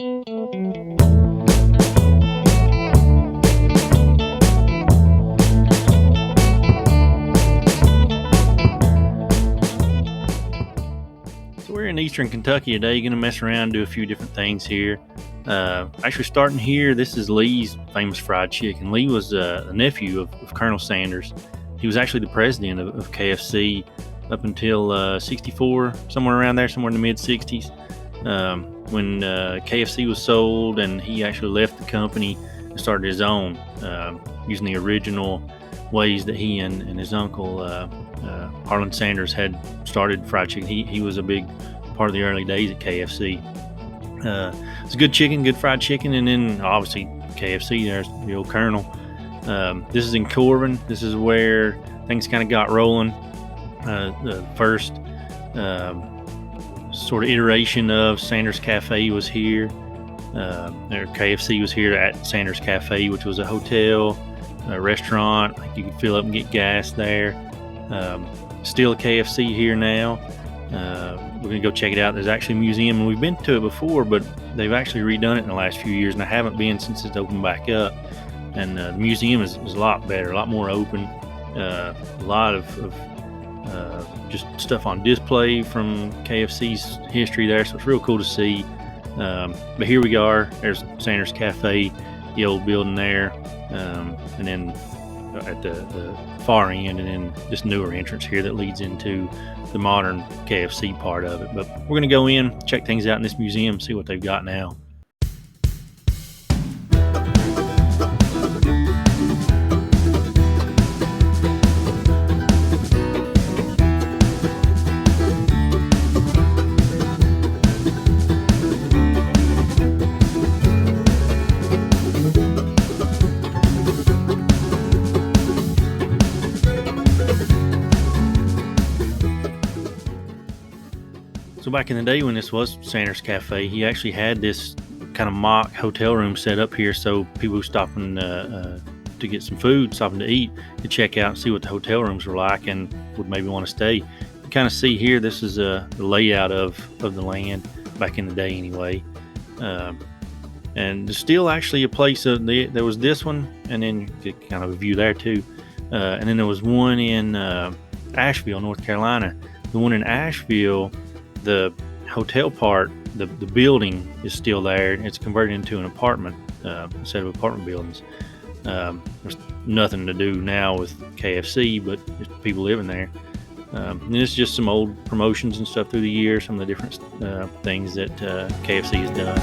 So we're in eastern Kentucky today. Going to mess around and do a few different things here. Actually, starting here, this is Lee's famous fried chicken. Lee was a nephew of Colonel Sanders. He was actually the president of KFC up until 64, somewhere around there, somewhere in the mid-60s. When KFC was sold and he actually left the company and started his own, using the original ways that he and his uncle Harlan Sanders had started fried chicken. He was a big part of the early days at KFC. It's good chicken, good fried chicken, and then obviously KFC, there's the old Colonel. This is in Cumberland. This is where things kind of got rolling. The first sort of iteration of Sanders Cafe was here. KFC was here at Sanders Cafe, which was a hotel, a restaurant. You could fill up and get gas there. Still a KFC here now. We're going to go check it out. There's actually a museum, and we've been to it before, but they've actually redone it in the last few years, and I haven't been since it's opened back up. And the museum is a lot better, a lot more open. A lot of just stuff on display from KFC's history there, so it's real cool to see. But here we are. There's Sanders Cafe, the old building there, and then at the far end, and then this newer entrance here that leads into the modern KFC part of it. But we're going to go in, check things out in this museum, see what they've got now. So back in the day when this was Sanders Cafe, he actually had this kind of mock hotel room set up here, so people who stopping to get some food, stopping to eat, to check out and see what the hotel rooms were like and would maybe want to stay. You kind of see here, this is the layout of the land back in the day anyway. And there's still actually a place, there was this one, and then you get kind of a view there too. And then there was one in Asheville, North Carolina. The one in Asheville, the hotel part, the building is still there. It's converted into an apartment instead of apartment buildings. There's nothing to do now with KFC, but there's people living there. And it's just some old promotions and stuff through the years, some of the different things that KFC has done.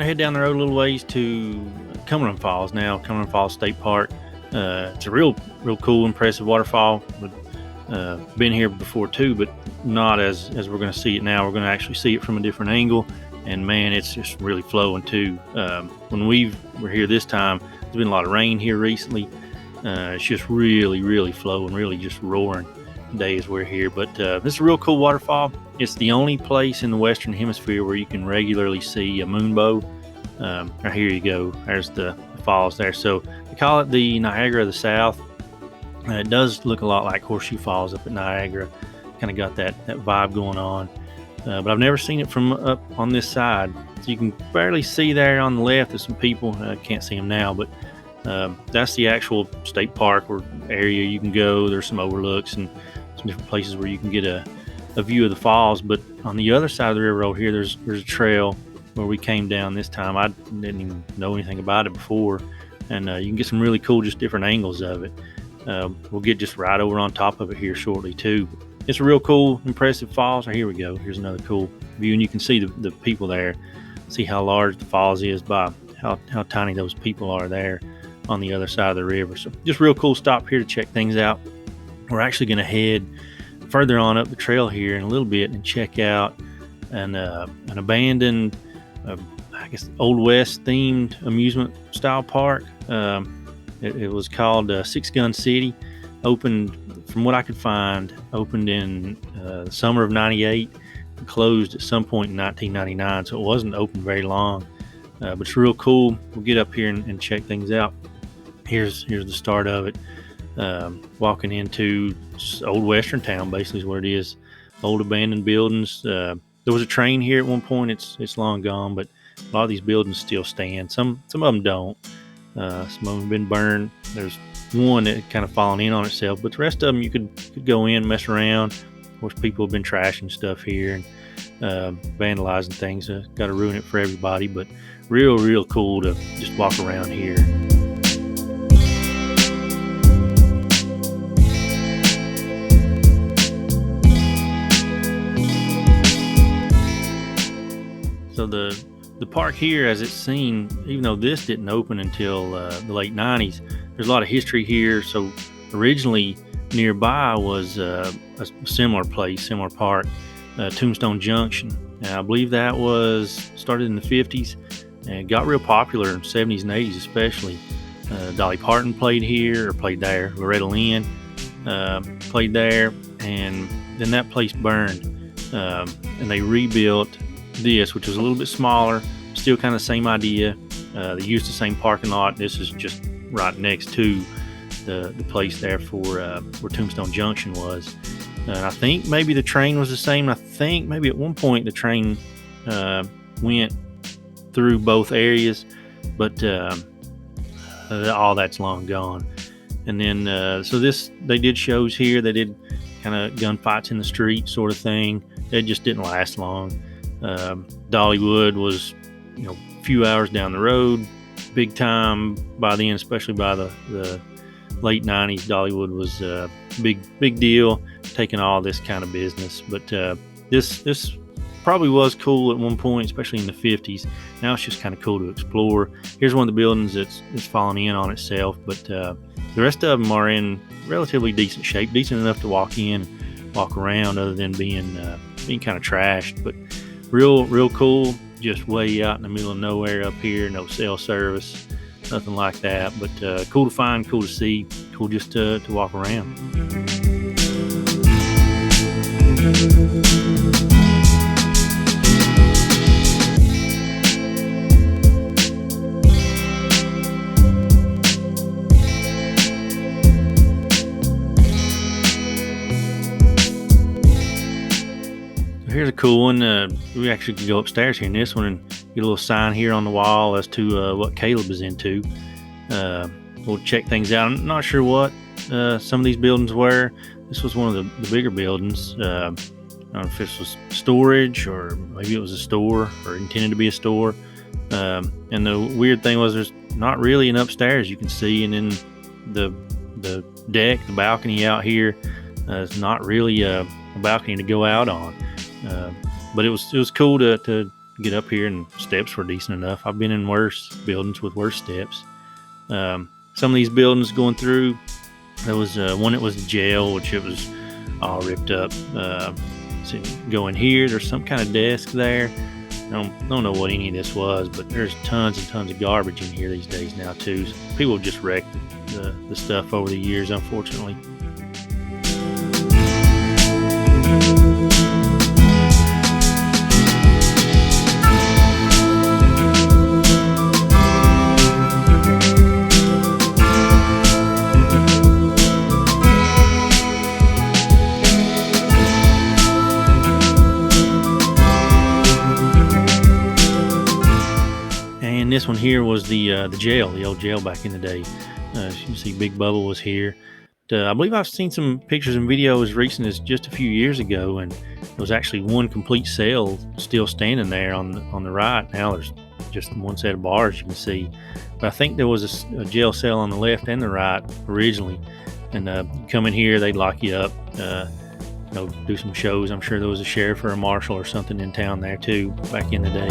Head down the road a little ways to Cumberland Falls now, Cumberland Falls State Park. It's a real cool, impressive waterfall. Been here before too, but not as we're going to see it now. We're going to actually see it from a different angle, and man, it's just really flowing too. When we're here this time, there's been a lot of rain here recently. It's just really flowing, really just roaring days we're here. But this is a real cool waterfall. It's the only place in the Western Hemisphere where you can regularly see a moonbow. Here you go. There's the falls there. So they call it the Niagara of the South. It does look a lot like Horseshoe Falls up at Niagara. Kind of got that vibe going on. But I've never seen it from up on this side. So you can barely see there on the left. There's some people. Can't see them now, but that's the actual state park or area you can go. There's some overlooks and some different places where you can get a view of the falls. But on the other side of the river over here, there's a trail where we came down this time. I didn't even know anything about it before, and you can get some really cool, just different angles of it. We'll get just right over on top of it here shortly too. It's a real cool, impressive falls. Here we go. Here's another cool view, and you can see the people there. See how large the falls is by how tiny those people are there on the other side of the river. So just real cool stop here to check things out. We're actually going to head further on up the trail here in a little bit and check out an abandoned, I guess, Old West themed amusement style park. It was called Six Gun City. Opened, from what I could find, opened in the summer of '98 and closed at some point in 1999. So it wasn't open very long, but it's real cool. We'll get up here and check things out. Here's the start of it. Walking into old Western town, basically is where it is. Old abandoned buildings. There was a train here at one point. It's long gone, but a lot of these buildings still stand. Some of them don't. Some of them have been burned. There's one that kind of fallen in on itself, but the rest of them you could go in, mess around. Of course, people have been trashing stuff here and vandalizing things. Got to ruin it for everybody, but real cool to just walk around here. So the park here, as it's seen, even though this didn't open until the late 90s, there's a lot of history here. So originally nearby was a similar place, similar park, Tombstone Junction. And I believe that was started in the 50s and got real popular in the 70s and 80s especially. Dolly Parton played here, or played there. Loretta Lynn played there, and then that place burned, and they rebuilt this, which was a little bit smaller, still kind of the same idea. They used the same parking lot. This is just right next to the place there for where Tombstone Junction was. And I think maybe the train was the same. I think maybe at one point the train went through both areas, but all that's long gone. And then so they did shows here. They did kind of gunfights in the street sort of thing. It just didn't last long. Dollywood was, a few hours down the road, big time by then, especially by the late 90s. Dollywood was a big deal, taking all this kind of business. But this probably was cool at one point, especially in the 50s. Now it's just kind of cool to explore. Here's one of the buildings that's fallen in on itself, but the rest of them are in relatively decent shape, decent enough to walk in, walk around, other than being kind of trashed. But real cool, just way out in the middle of nowhere up here, no cell service, nothing like that, but cool to find, cool to see, cool just to walk around. Here's a cool one. We actually could go upstairs here in this one and get a little sign here on the wall as to what Caleb is into. We'll check things out. I'm not sure what some of these buildings were. This was one of the bigger buildings. I don't know if this was storage or maybe it was a store or intended to be a store. And the weird thing was there's not really an upstairs you can see, and then the deck, the balcony out here is not really a balcony to go out on. But it was cool to get up here, and steps were decent enough. I've been in worse buildings with worse steps. Some of these buildings going through, there was one that was a jail, which it was all ripped up. So going here, there's some kind of desk there. I don't know what any of this was, but there's tons and tons of garbage in here these days now too. So people have just wrecked the stuff over the years, unfortunately. This one here was the jail, the old jail back in the day. As you can see, Big Bubba was here. I believe I've seen some pictures and video as recent as just a few years ago, and there was actually one complete cell still standing there on the right. Now there's just one set of bars you can see, but I think there was a jail cell on the left and the right originally. And come in here, they'd lock you up, do some shows. I'm sure there was a sheriff or a marshal or something in town there too back in the day.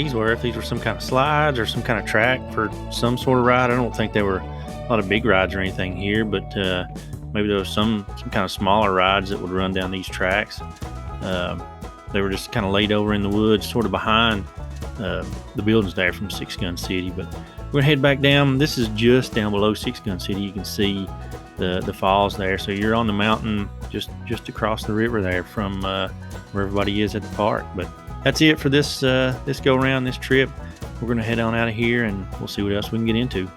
these were, if these were some kind of slides or some kind of track for some sort of ride. I don't think they were a lot of big rides or anything here, but maybe there was some kind of smaller rides that would run down these tracks. They were just kind of laid over in the woods, sort of behind the buildings there from Six Gun City. But we're gonna head back down. This is just down below Six Gun City. You can see the falls there. So you're on the mountain just across the river there from where everybody is at the park. But that's it for this go around, this trip. We're gonna head on out of here and we'll see what else we can get into.